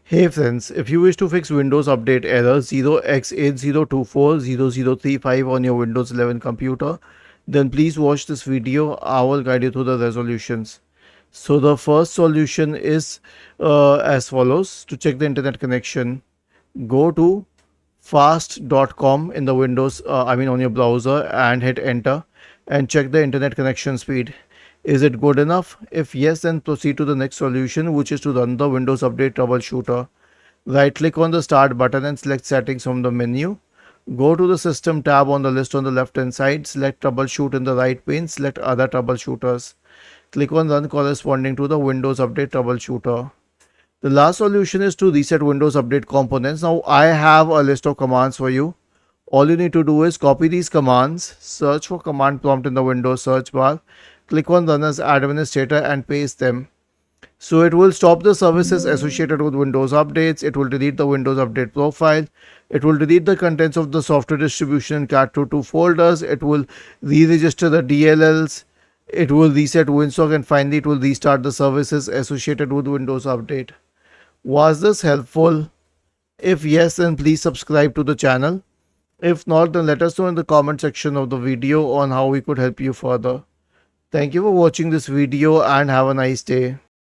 Hey friends, if you wish to fix Windows Update error 0x80240035 on your Windows 11 computer, then please watch this video. I will guide you through the resolutions. So the first solution is as follows. To check the internet connection, go to fast.com in the Windows, on your browser, and hit enter and check the internet connection speed. Is it good enough? If yes, then proceed to the next solution, which is to run the Windows Update Troubleshooter. Right click on the start button and select settings from the menu. Go to the system tab on the list on the left hand side, select troubleshoot in the right pane, select other troubleshooters. Click on run corresponding to the Windows Update Troubleshooter. The last solution is to reset Windows Update components. Now I have a list of commands for you. All you need to do is copy these commands, search for command prompt in the Windows search bar, click on run as administrator and paste them. So it will stop the services associated with Windows updates. It will delete the Windows Update profile. It will delete the contents of the software distribution and cat2 folders. It will re-register the DLLs. It will reset WinSock, and finally it will restart the services associated with Windows Update. Was this helpful? If yes, then please subscribe to the channel. If not, then let us know in the comment section of the video on how we could help you further. Thank you for watching this video and have a nice day.